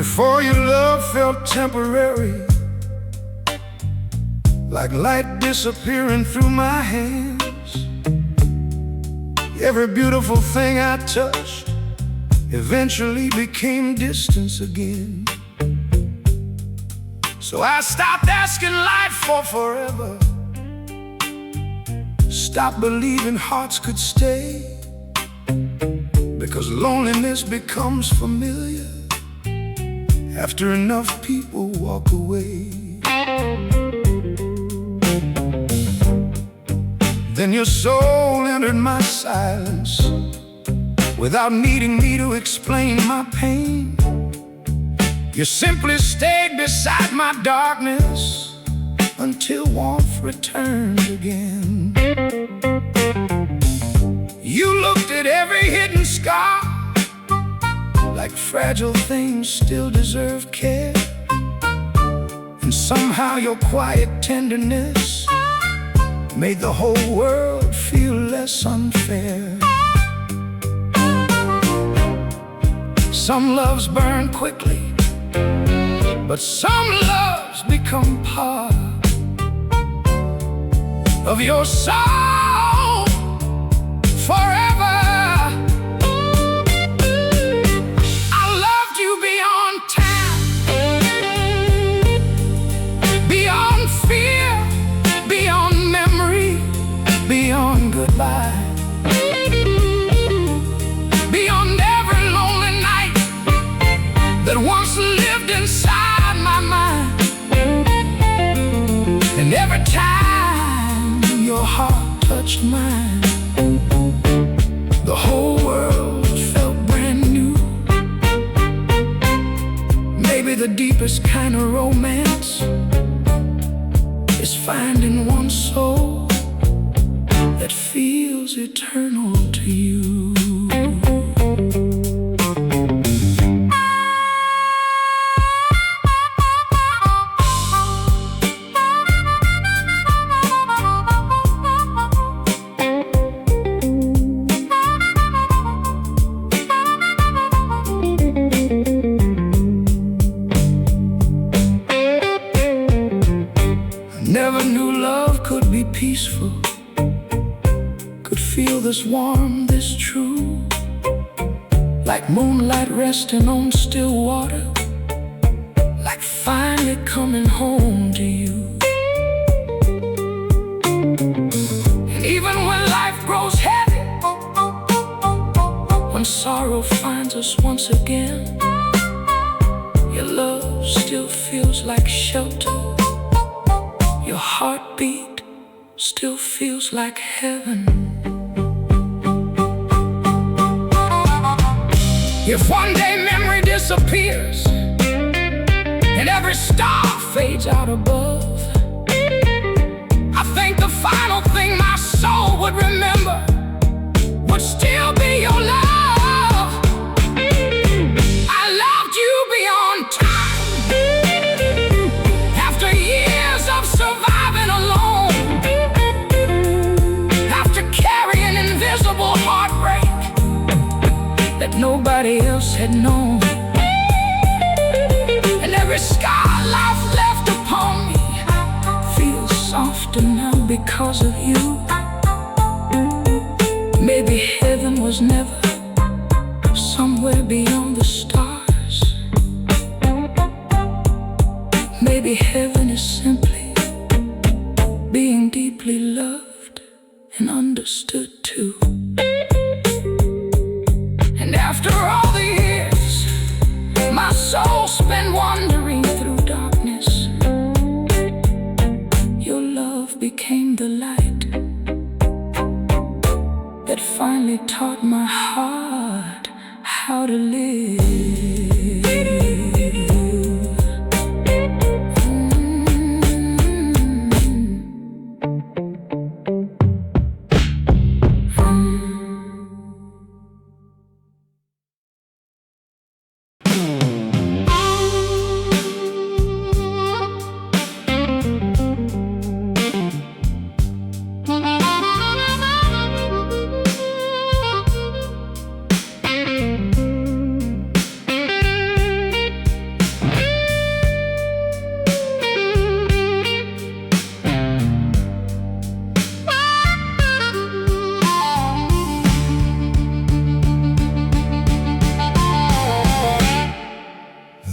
Before your love felt temporary, like light disappearing through my hands. Every beautiful thing I touched eventually became distance again. So I stopped asking life for forever, stopped believing hearts could stay, because loneliness becomes familiar after enough people walk away. Then your soul entered my silence without needing me to explain my pain. You simply stayed beside my darkness until warmth returned again. You looked at every hidden scar like fragile things still deserve care, and somehow your quiet tenderness made the whole world feel less unfair. Some loves burn quickly, but some loves become part of your soul forever. I loved you beyond time, beyond fear, beyond memory, beyond goodbye, beyond every lonely night that once lived inside my mind. And every time your heart touched mine, the whole world felt brand new. Maybe the deepest kind of romance is finding one soul that feels eternal to you. Never knew love could be peaceful, could feel this warm, this true, like moonlight resting on still water, like finally coming home to you. And even when life grows heavy, when sorrow finds us once again, your love still feels like shelter. Your heartbeat still feels like heaven. If one day memory disappears and every star fades out above, I think the final thing my soul would remember would still be your love. I loved you beyond time. After years of surviving alone, after carrying invisible heartbreak that nobody else had known, and every scar life left upon me feels softer now because of you. Maybe heaven was never somewhere beyond the stars. Maybe heaven is simply being deeply loved and understood too. And after all the years my soul spent wandering through darkness, your love became the light that finally taught my heart how to live.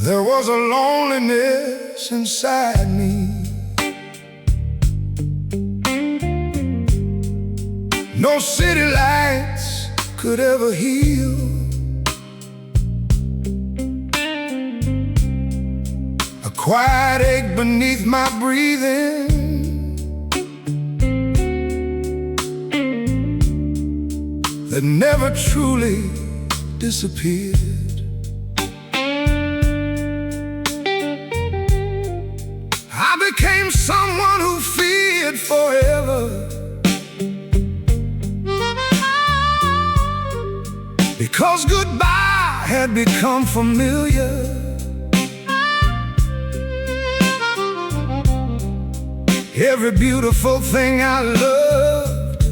There was a loneliness inside me. No city lights could ever heal. A quiet ache beneath my breathing, that never truly disappeared. I became someone who feared forever, because goodbye had become familiar. Every beautiful thing I loved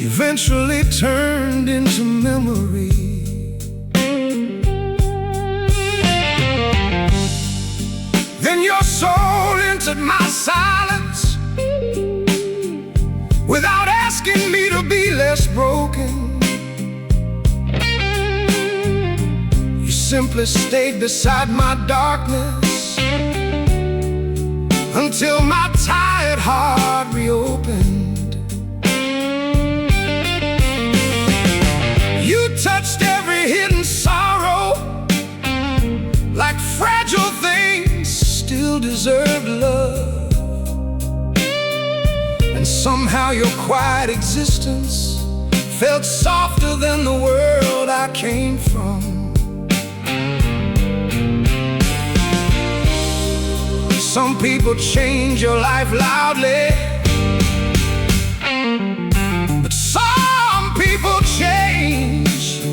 eventually turned into memory. Then your soul entered my silence without asking me to be less broken. You simply stayed beside my darkness until my tired heart reopened. You touched every hidden sorrow, like fragile things still deserved love. And somehow your quiet existence felt softer than the world I came from. Some people change your life loudly, but some people change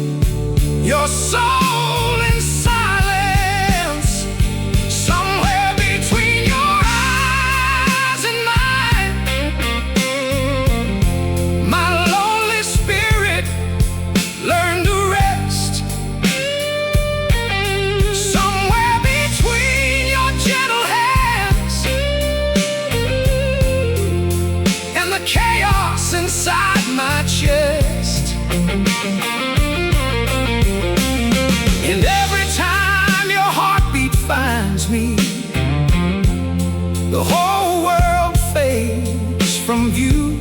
your soul in silence. Somewhere between your eyes and mine, my lonely spirit learned to rest. Somewhere between your gentle hands and the chaos inside my chest. And every time your heartbeat finds me, the whole world fades from view.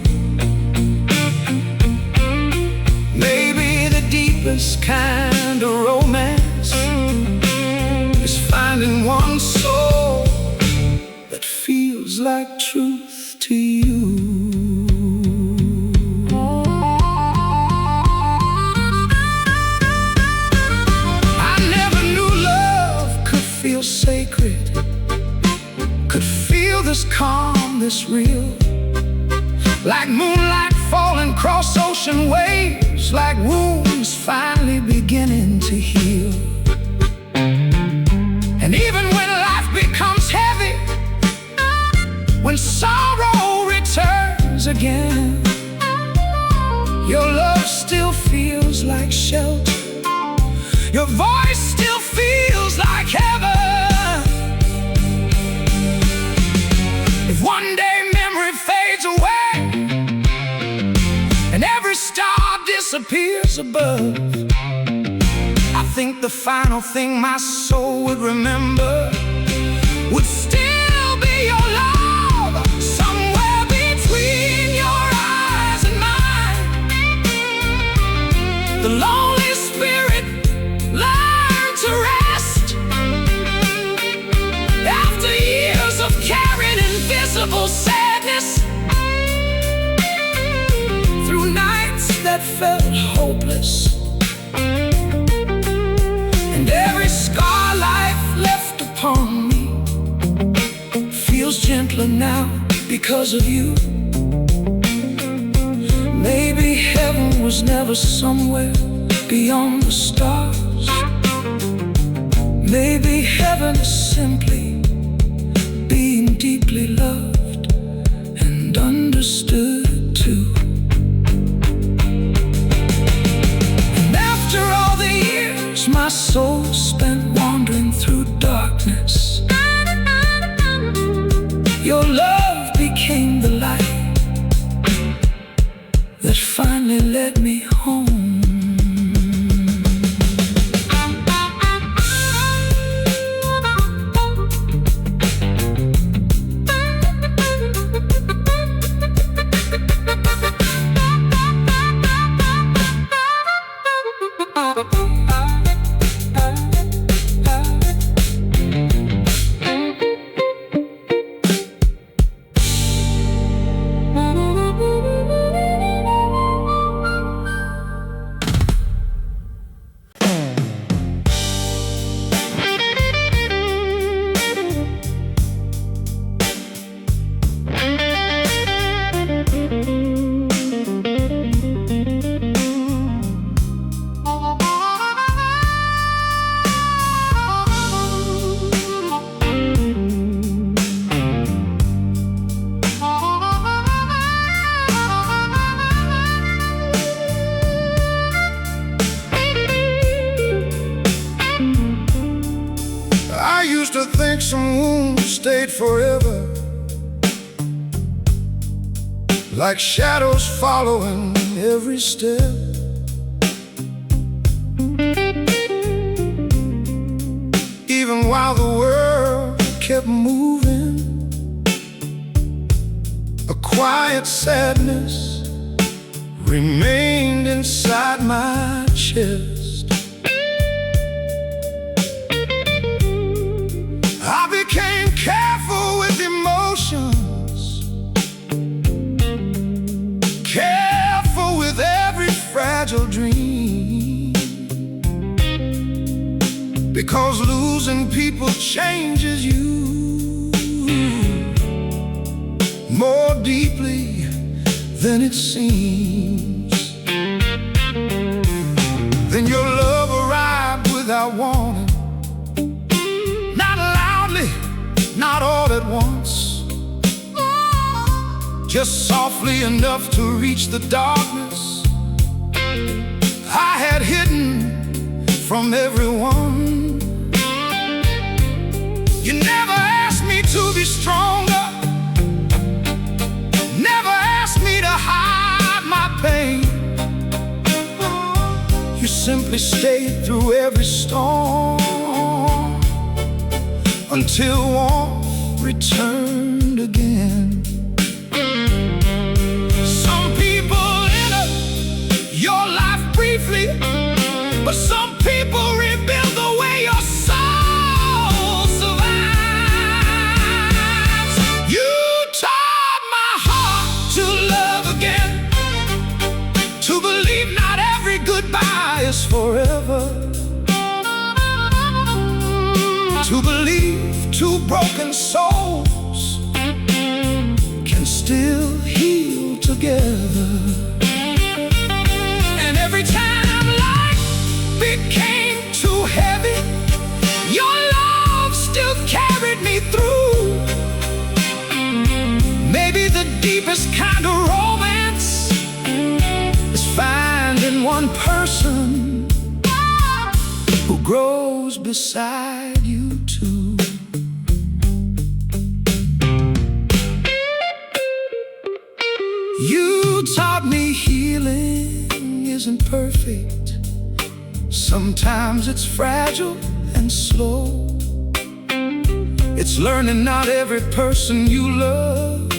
Maybe the deepest kind of romance is finding one soul that feels like truth to you. Sacred, could feel this calm, this real, like moonlight falling across ocean waves, like wounds finally beginning to heal. And even when life becomes heavy, when sorrow returns again, your love still feels like shelter, your voice still feels like heaven. If one day memory fades away and every star disappears above, I think the final thing my soul would remember would still be your love. Somewhere between your eyes and mine, the lonely spirit learned to rest. After years of carrying invisible sadness, through nights that felt hopeless, and every scar life left upon me feels gentler now because of you. Maybe heaven was never somewhere beyond the stars. Maybe heaven is simply being deeply loved and understood too. And after all the years my soul spent wandering through darkness, your love became the light that finally led me home. used to think some wounds stayed forever, like shadows following every step. Even while the world kept moving, a quiet sadness remained inside my chest. I became careful with emotions, careful with every fragile dream, because losing people changes you more deeply than it seems. Then your love arrived without warning, not loudly, not all at once, just softly enough to reach the darkness I had hidden from everyone. You never asked me to be stronger, never asked me to hide my pain. You simply stayed through every storm until warmth returned again. Some people enter your life briefly, but some people rebuild the way your soul survives. You taught my heart to love again, to believe not every goodbye is forever, to believe two broken souls can still heal together. And every time life became too heavy, your love still carried me through. Maybe the deepest kind of romance is finding one person who grows beside you too. You taught me healing isn't perfect. Sometimes it's fragile and slow. It's learning not every person you love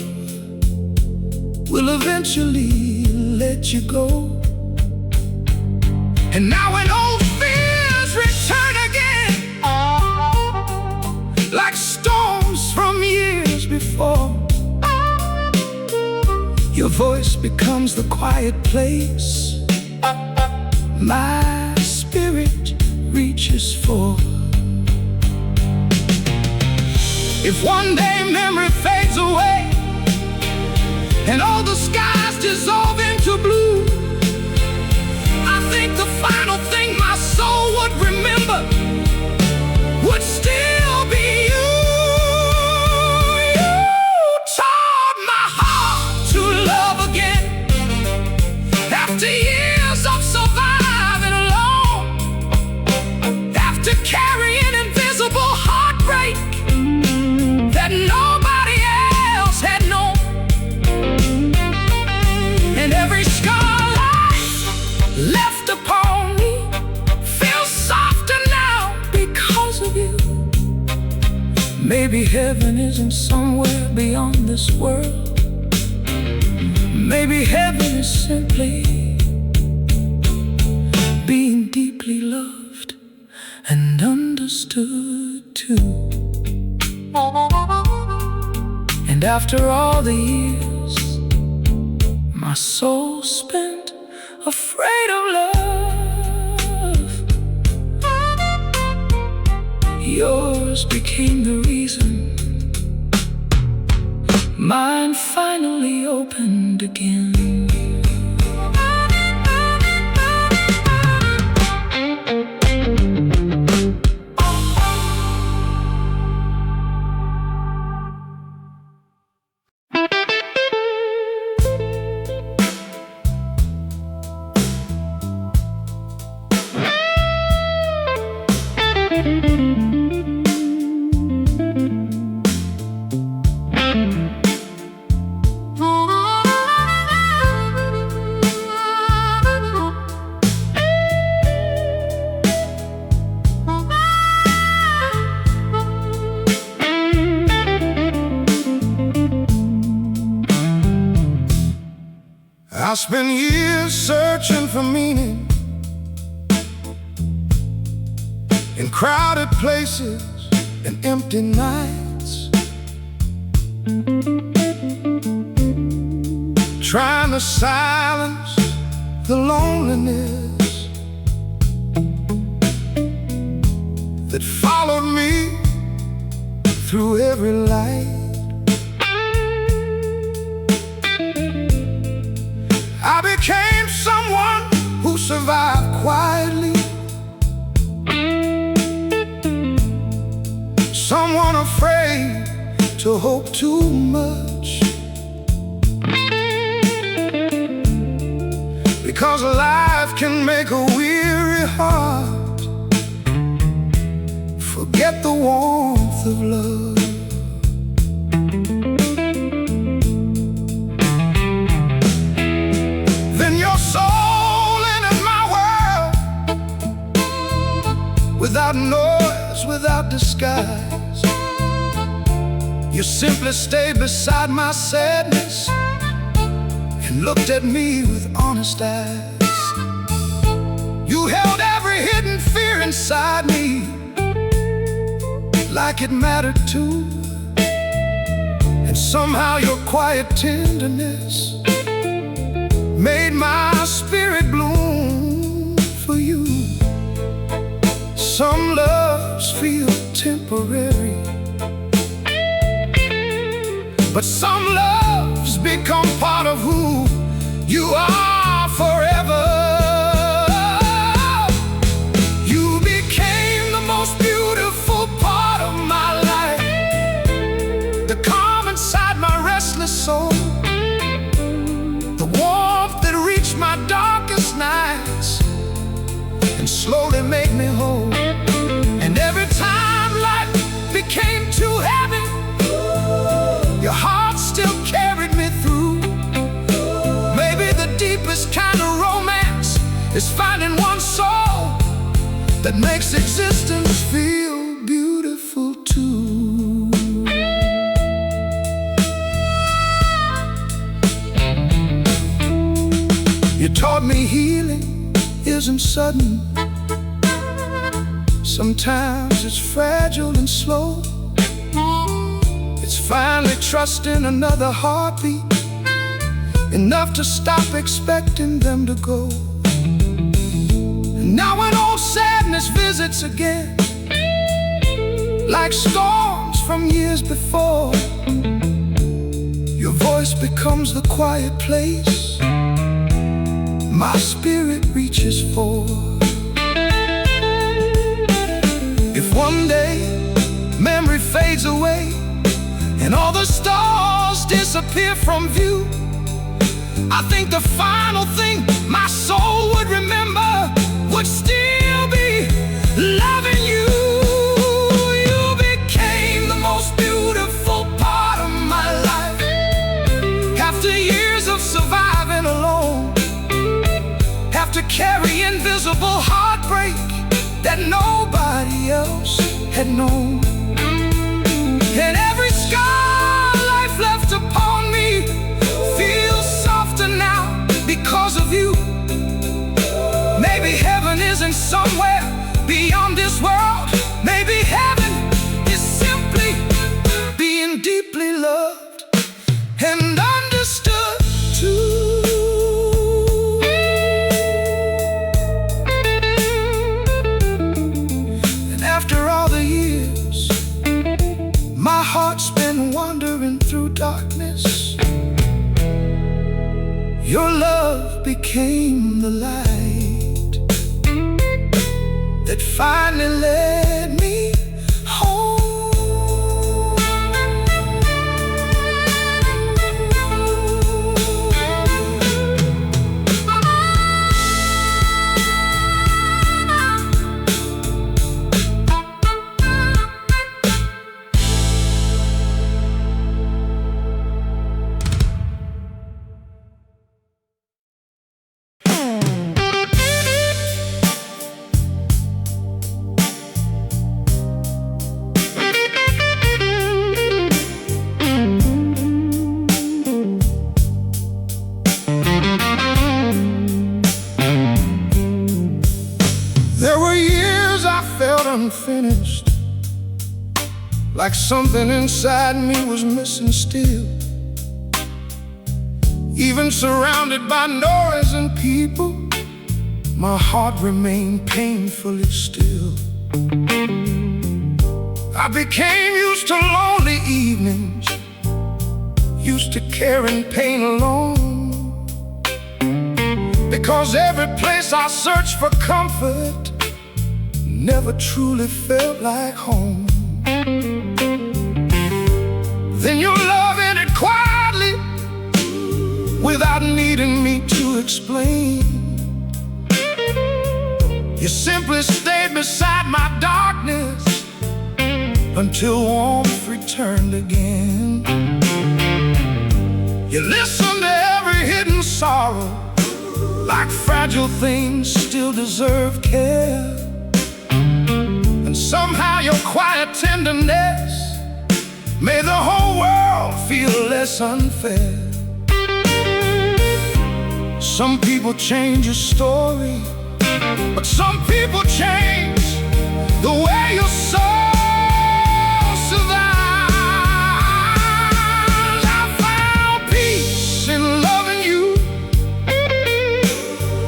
will eventually let you go. And now when old fears return again, like storms from years before, your voice becomes the quiet place my spirit reaches for. If one day memory fades away and all the skies dissolve into blue, I think the final thing my soul would remember would still be you. You taught my heart to love again, after years of surviving alone, after carrying invisible heartbreak that nobody else had known. And every scar life left upon me feels softer now because of you. Maybe heaven isn't somewhere beyond this world. Maybe heaven is simply being deeply loved and understood too. And after all the years my soul spent afraid of love, yours became the reason mine finally opened again. spent years searching for meaning in crowded places and empty nights, trying to silence the loneliness that followed me through every light. I became someone who survived quietly, someone afraid to hope too much, because life can make a weary heart forget the warmth of love. Then your soul entered my world, without noise, without disguise. You simply stayed beside my sadness and looked at me with honest eyes. You held every hidden fear inside me, like it mattered too. And somehow your quiet tenderness made my spirit bloom for you. Some loves feel temporary, but some loves become part of who you are forever. You became the most beautiful part of my life, the calm inside my restless soul, the warmth that reached my darkest nights and slowly made me whole. And every time life became too heavy, your heart still carried me through. Maybe the deepest kind of romance is finding one soul that makes existence feel beautiful too. You taught me healing isn't sudden. Sometimes it's fragile and slow. It's finally trusting another heartbeat, enough to stop expecting them to go. And now when old sadness visits again, like storms from years before, your voice becomes the quiet place my spirit reaches for. If one day memory fades away and all the stars disappear from view, I think the final thing my soul would remember would still be loving you. You became the most beautiful part of my life. After years of surviving alone, after carrying invisible heartbreak that nobody else had known, and every scar life left upon me feels softer now because of you. Maybe heaven isn't somewhere beyond this world. Maybe heaven is simply being deeply loved and understood too. And after all the years my heart's been wandering through darkness, your love became the light that finally led me home. finished, like something inside me was missing still. Even surrounded by noise and people, my heart remained painfully still. I became used to lonely evenings, used to carrying pain alone, because every place I searched for comfort never truly felt like home. Then your love ended quietly, without needing me to explain. You simply stayed beside my darkness until warmth returned again. You listened to every hidden sorrow, like fragile things still deserve care. And somehow your quiet tenderness made the whole world feel less unfair. Some people change your story, but some people change the way your soul survives. I found peace in loving you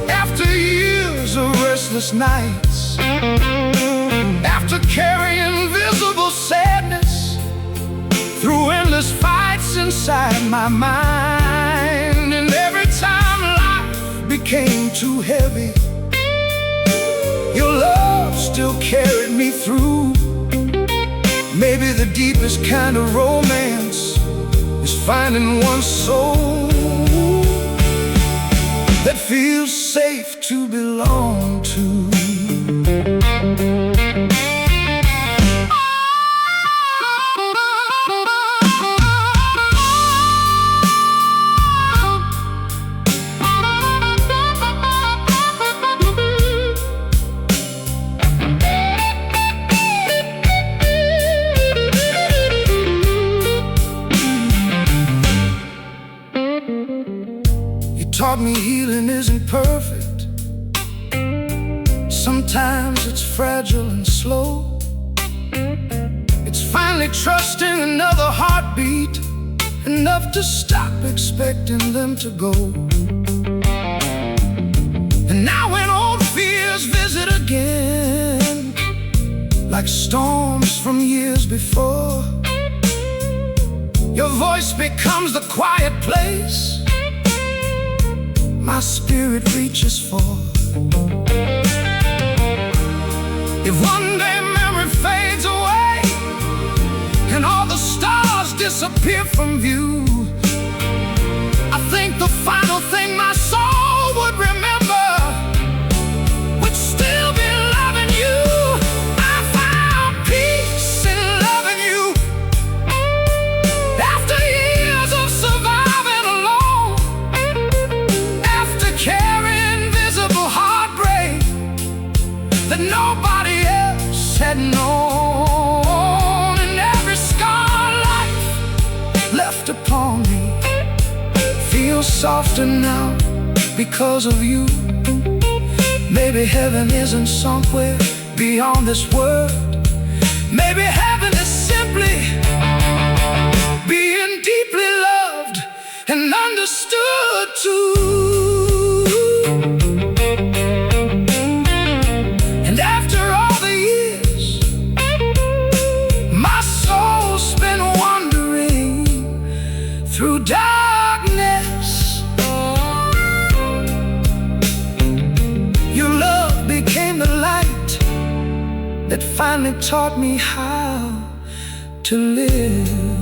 after years of restless nights, after carrying invisible sadness through endless fights inside my mind. And every time life became too heavy, your love still carried me through. Maybe the deepest kind of romance is finding one soul that feels safe to belong to. Taught me healing isn't perfect. Sometimes it's fragile and slow. It's finally trusting another heartbeat, enough to stop expecting them to go. And now when old fears visit again, like storms from years before, your voice becomes the quiet place my spirit reaches for. If one day memory fades away and all the stars disappear from view, I think the final thing my soul would remember would still be loving you. I found peace in loving you after years of surviving alone, carrying invisible heartbreak that nobody else had known. And every scar life left upon me feels softer now because of you. Maybe heaven isn't somewhere beyond this world. Maybe heaven is simply being deeply loved and understood too. Through darkness, your love became the light that finally taught me how to live.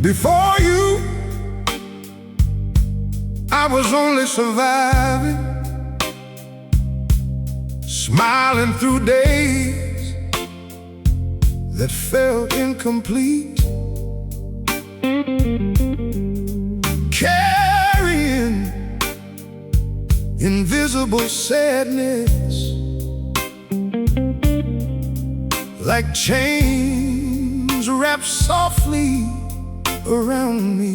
Before you, I was only surviving, smiling through days that felt incomplete, carrying invisible sadness like chains wrapped softly around me.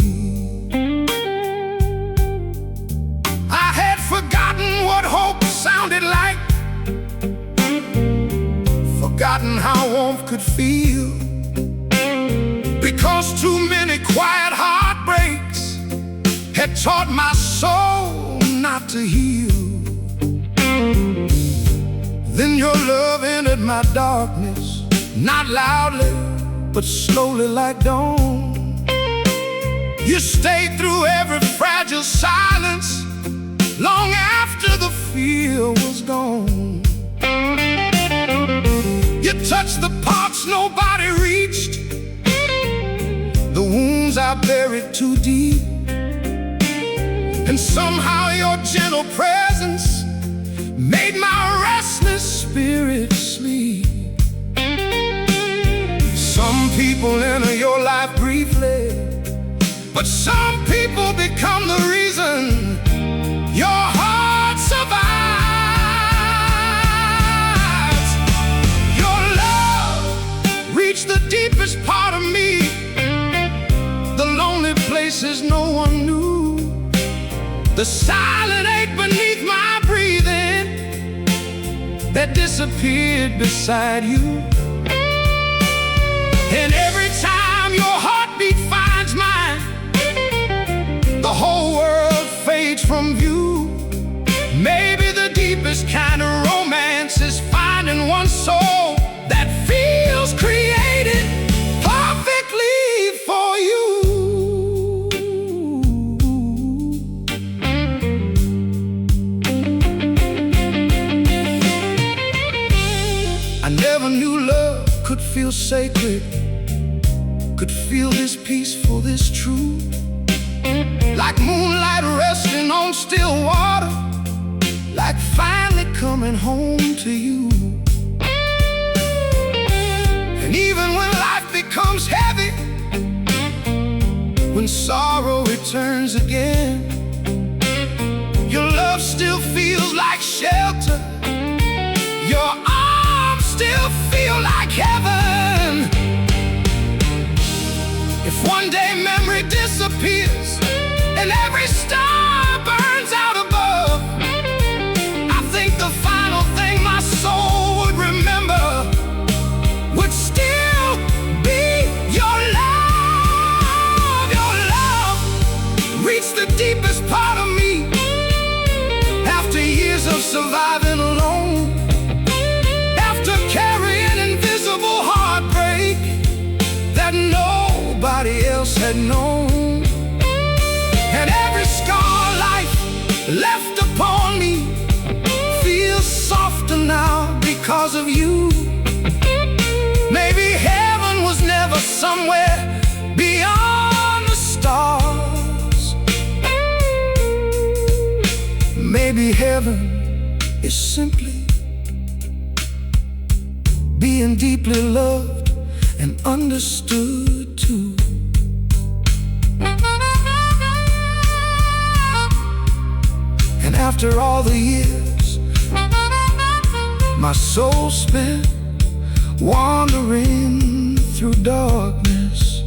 I had forgotten what hope sounded like, forgotten how warmth could feel, because too many quiet heartbreaks had taught my soul not to heal. Then your love entered my darkness, not loudly, but slowly like dawn. You stayed through every fragile silence, long after the fear was gone. You touched the parts nobody reached, the wounds I buried too deep, and somehow your gentle presence made my restless spirit sleep. Some people enter your life briefly, but some people become the reason your heart survives. Your love reached the deepest part of me, the lonely places no one knew, the silent ache beneath my breathing that disappeared beside you. And every time your heartbeat finds mine, the whole world fades from view. Maybe the deepest kind of romance is finding one soul that feels created perfectly for you. I never knew love could feel sacred, could feel this peaceful, this true, like moonlight resting on still water, like finally coming home to you. And even when life becomes heavy, when sorrow returns again, your love still feels like shelter, your arms still feel like heaven. If one day memory disappears and every star burns out above, I think the final thing my soul would remember would still be your love. Your love reached the deepest part of me after years of surviving alone, after carrying invisible heartbreak that nobody else had known. And every scar life left upon me feels softer now because of you. Maybe heaven was never somewhere beyond the stars. Maybe heaven is simply being deeply loved and understood too. And after all the years my soul spent wandering through darkness,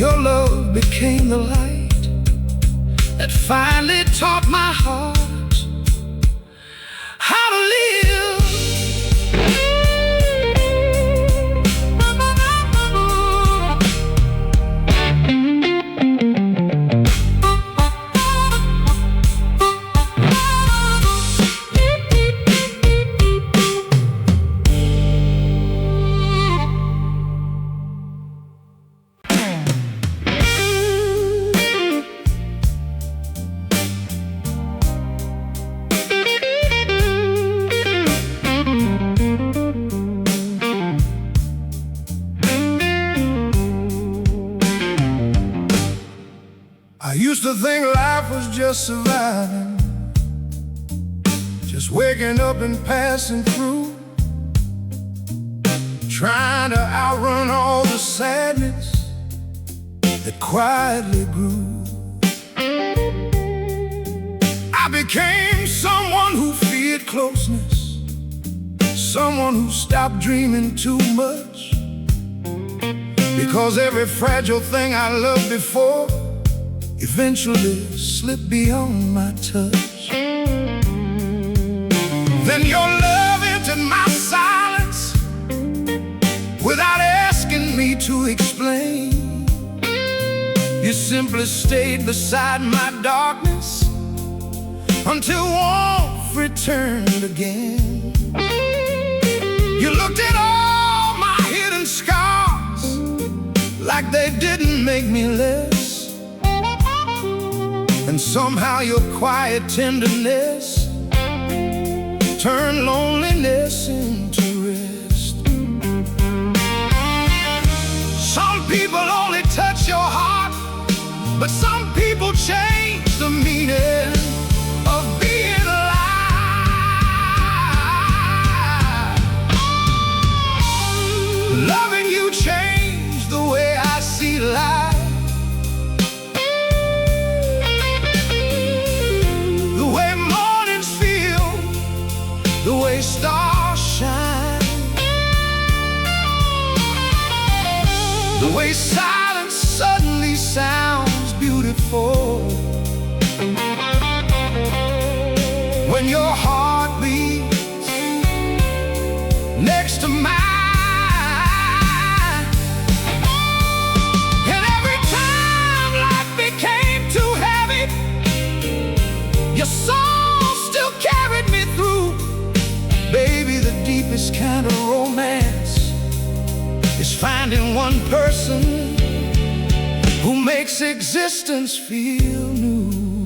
your love became the light that finally taught my heart how to live. Used to think life was just surviving, just waking up and passing through, trying to outrun all the sadness that quietly grew. I became someone who feared closeness, someone who stopped dreaming too much, because every fragile thing I loved before eventually slipped beyond my touch. Then your love entered my silence without asking me to explain. You simply stayed beside my darkness until warmth returned again. You looked at all my hidden scars like they didn't make me less, and somehow your quiet tenderness turned loneliness into rest. Some people only touch your heart, but some people change the meaning of being alive. Loving you changed the way I see life. The way stars shine, the way silence suddenly sounds beautiful, when your heart beats next to mine. And every time life became too heavy, your soul still carried me through. Baby, the deepest kind of romance is finding one person who makes existence feel new.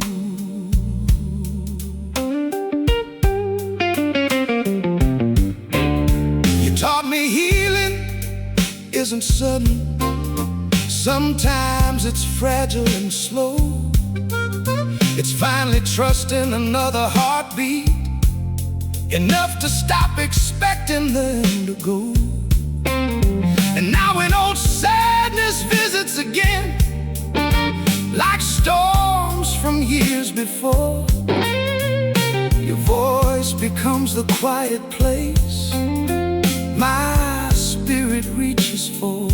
You taught me healing isn't sudden. Sometimes it's fragile and slow. It's finally trusting another heartbeat, enough to stop expecting them to go. And now when old sadness visits again, like storms from years before, your voice becomes the quiet place my spirit reaches for.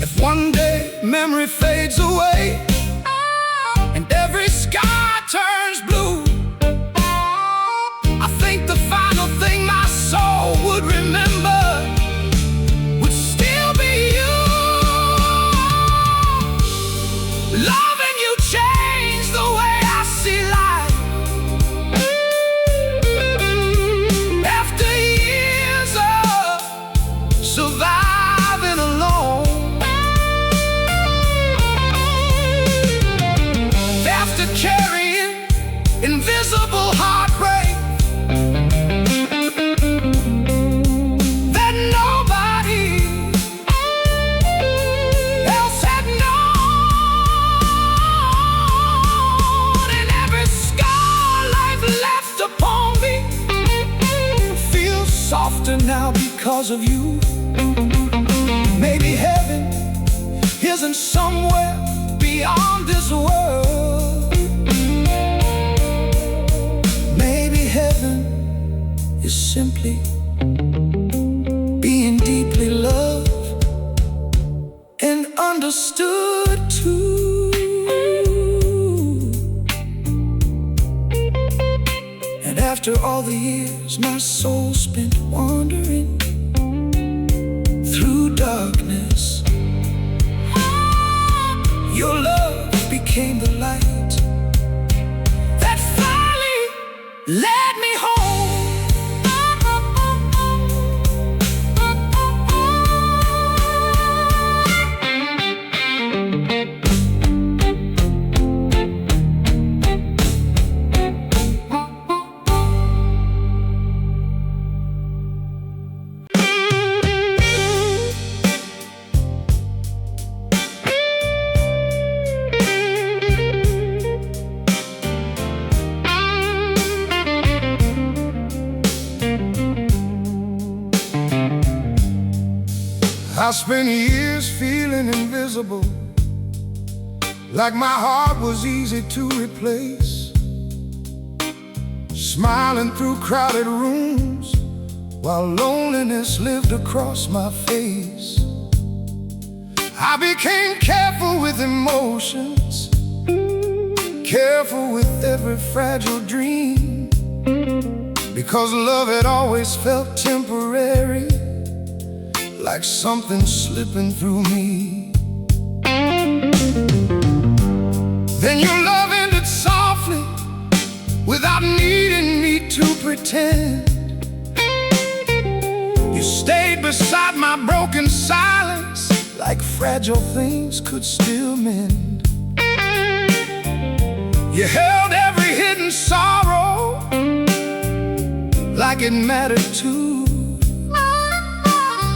If one day memory fades away and every sky turns blue, I think the final thing my soul would remember would still be you. Loving you changed the way I see life. After years of surviving alone, after carrying invisible heartbreak that nobody else had known, and every scar life left upon me feels softer now because of you. Maybe heaven isn't somewhere beyond this world. Maybe heaven is simply being deeply loved and understood too. And after all the years my soul spent wandering through darkness, your love became the light that finally led me home. I spent years feeling invisible, like my heart was easy to replace, smiling through crowded rooms while loneliness lived across my face. I became careful with emotions, careful with every fragile dream, because love had always felt temporary, like something slipping through me. Then your love ended softly, without needing me to pretend. You stayed beside my broken silence, like fragile things could still mend. You held every hidden sorrow, like it mattered too.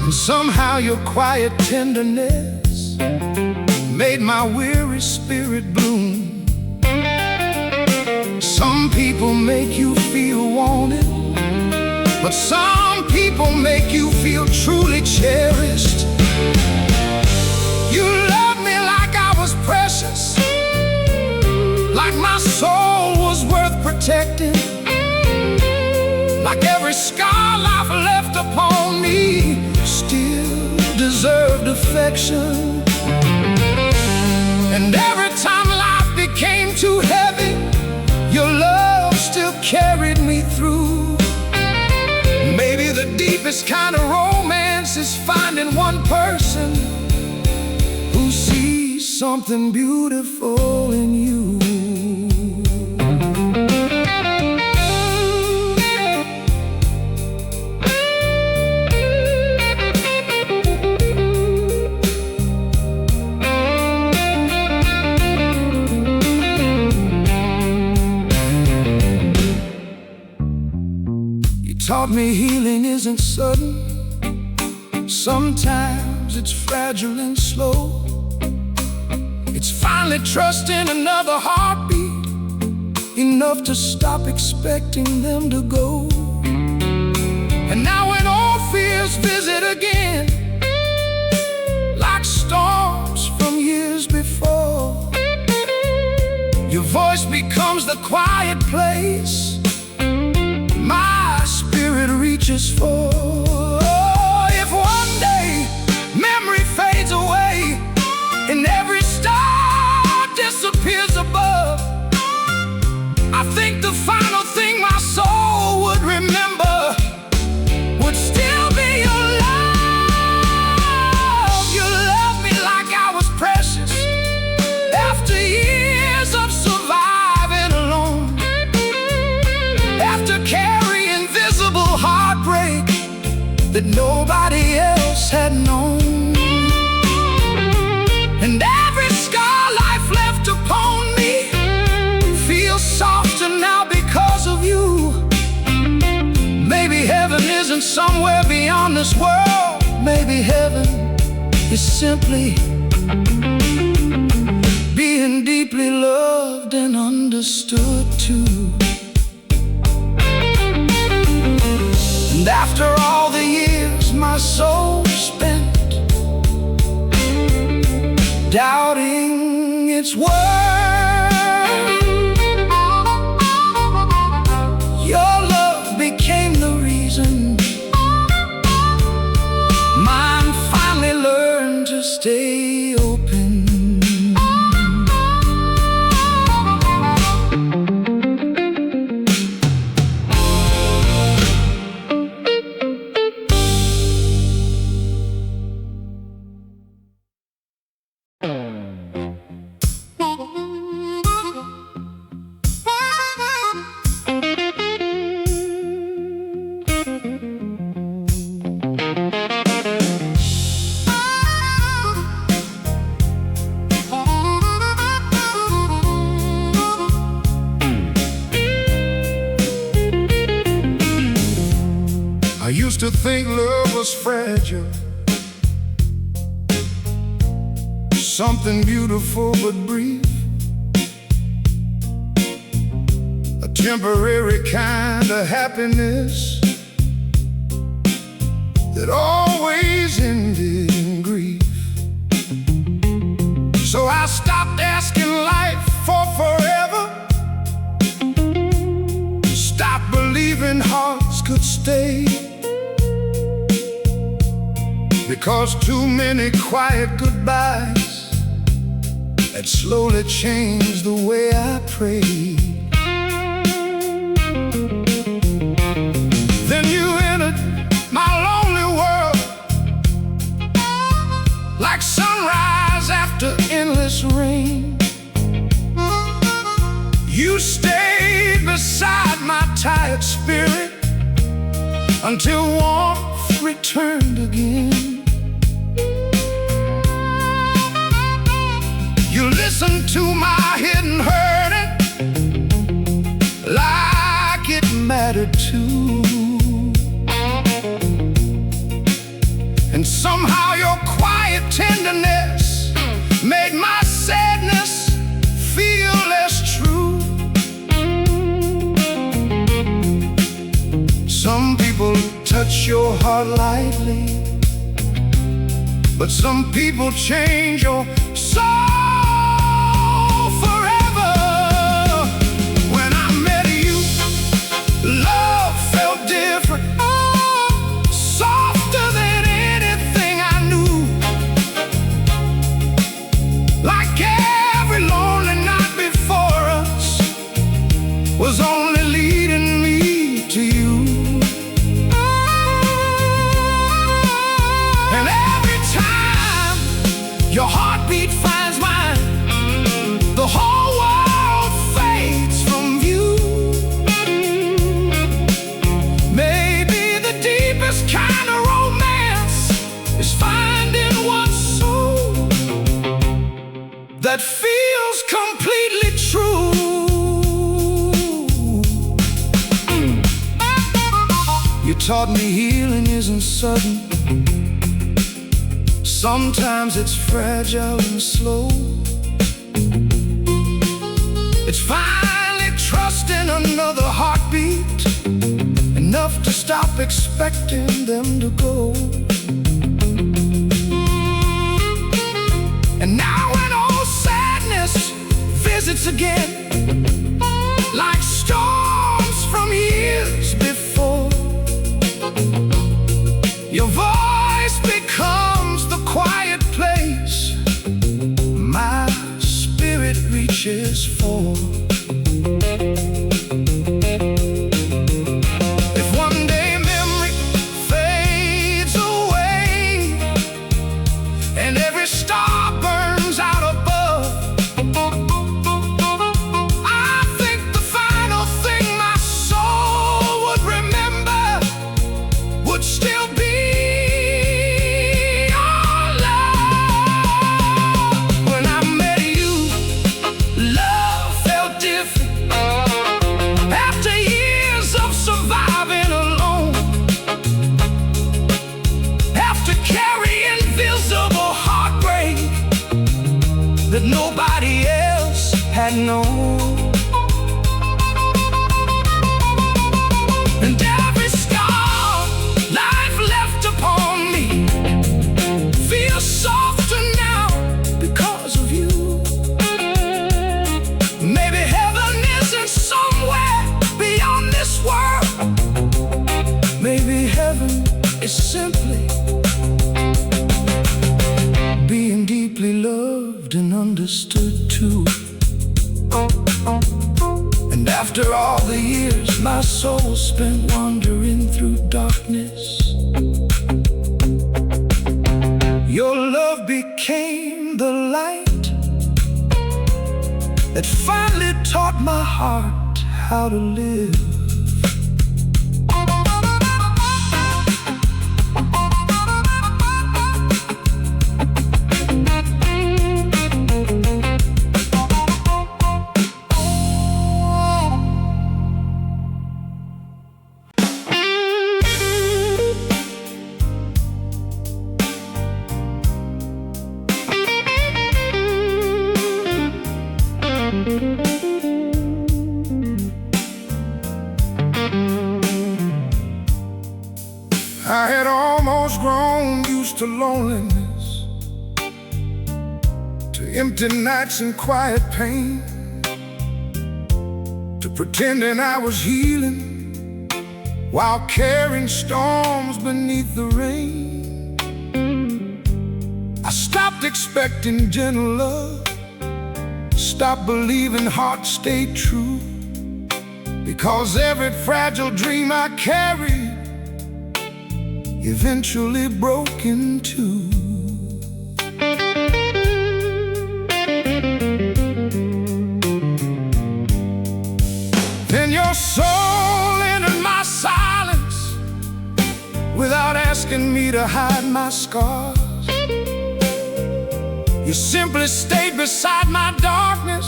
And somehow your quiet tenderness made my weary spirit bloom. Some people make you feel wanted, but some people make you feel truly cherished. You loved me like I was precious, like my soul was worth protecting, like every scar life left upon me still deserved affection. And every time life became too heavy, your love still carried me through. Maybe the deepest kind of romance is finding one person who sees something beautiful in you. Taught me healing isn't sudden. Sometimes it's fragile and slow. It's finally trusting another heartbeat, enough to stop expecting them to go. And now when old fears visit again, like storms from years before, your voice becomes the quiet place my spirit reaches for. Oh, if one day memory fades away and every star disappears above, I think the final thing my soul would remember would still be your love. You loved me like I was precious, after years of surviving alone, after carrying visible heartbreak that nobody else had known. And every scar life left upon me feels softer now because of you. Maybe heaven isn't somewhere beyond this world. Maybe heaven is simply being deeply loved and understood too. And after all the years my soul spent doubting its worth, your love became the reason mine finally learned to stay open. I used to think love was fragile, something beautiful but brief, a temporary kind of happiness that always ended in stay, because too many quiet goodbyes had slowly changed the way I pray. Then you entered my lonely world, like sunrise after endless rain. You stayed beside my tired spirit until warmth returned again. You listened to my hidden hurting like it mattered too. And somehow your quiet tenderness made my sadness feel less true. Some people touch your heart lightly, but some people change your soul forever. When I met you, love felt different, softer than anything I knew. Like every lonely night before us was only leading me to you. And every time your heartbeat finds mine, the whole world fades from view. Maybe the deepest kind of romance is finding one soul that feels completely true. You taught me healing isn't sudden. Sometimes it's fragile and slow. It's finally trusting another heartbeat, enough to stop expecting them to go. And now when old sadness visits again, like storms from years before, your voice becomes the quiet place my spirit reaches for. If one day memory fades away and every star burns out above, I think the final thing my soul would remember would still be our love. When I met you, love felt different. After years of surviving alone, after carrying invisible heartbreak that nobody else had known. And every scar life left upon me feels softer now because of you. Maybe heaven isn't somewhere beyond this world. Maybe heaven is simply being deeply loved and understood too. And after all the years my soul spent wandering through darkness, your love became the light that finally taught my heart how to live. I had almost grown used to loneliness, to empty nights and quiet pain, to pretending I was healing while carrying storms beneath the rain. I stopped expecting gentle love, stopped believing hearts stayed true, because every fragile dream I carried eventually broke in two. Then your soul entered my silence without asking me to hide my scars. You simply stayed beside my darkness,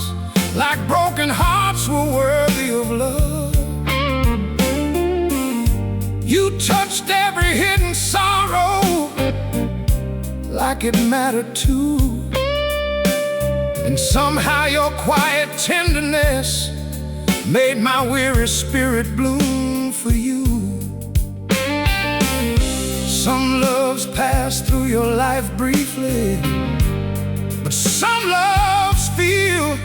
like broken hearts were worthy of love. You touched every hidden sorrow like it mattered too. And somehow your quiet tenderness made my weary spirit bloom for you. Some loves pass through your life briefly, but some loves feel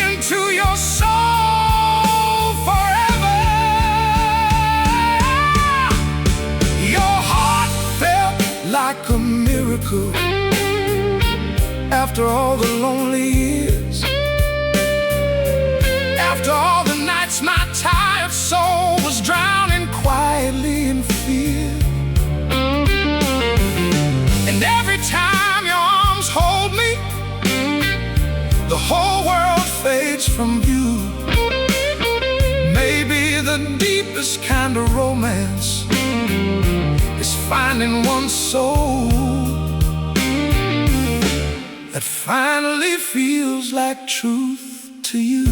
into your soul forever. Your heart felt like a miracle after all the lonely years, after all the nights my tired soul was drowning quietly in fear. And every time your arms hold me, the whole world fades from view. Maybe the deepest kind of romance is finding one soul that finally feels like truth to you.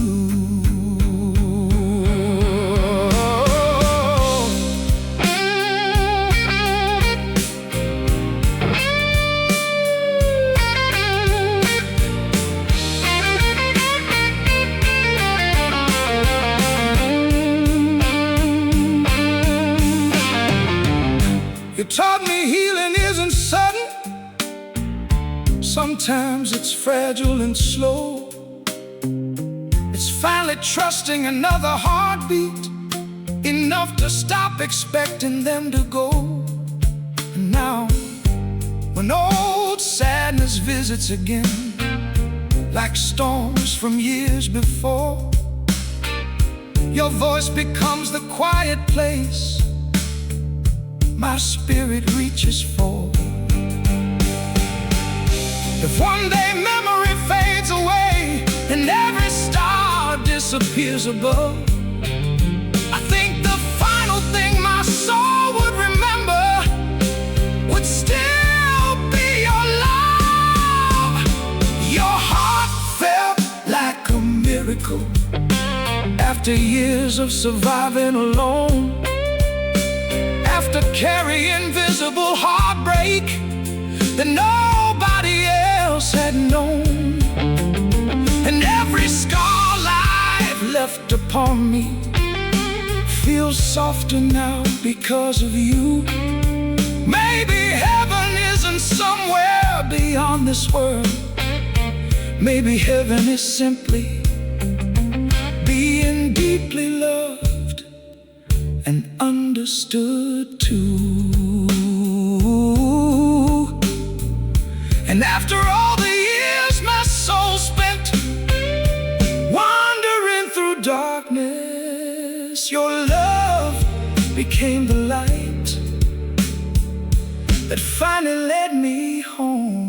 You taught me healing isn't sudden. Sometimes it's fragile and slow. It's finally trusting another heartbeat, enough to stop expecting them to go. And now, when old sadness visits again, like storms from years before, your voice becomes the quiet place my spirit reaches for. If one day memory fades away and every star disappears above, I think the final thing my soul would remember would still be your love. Your heart felt like a miracle after years of surviving alone, after carrying invisible heartbreak that nobody else had known. And every scar life left upon me feels softer now because of you. Maybe heaven isn't somewhere beyond this world. Maybe heaven is simply being deeply loved and understood too. And after all the years my soul spent wandering through darkness, your love became the light that finally led me home.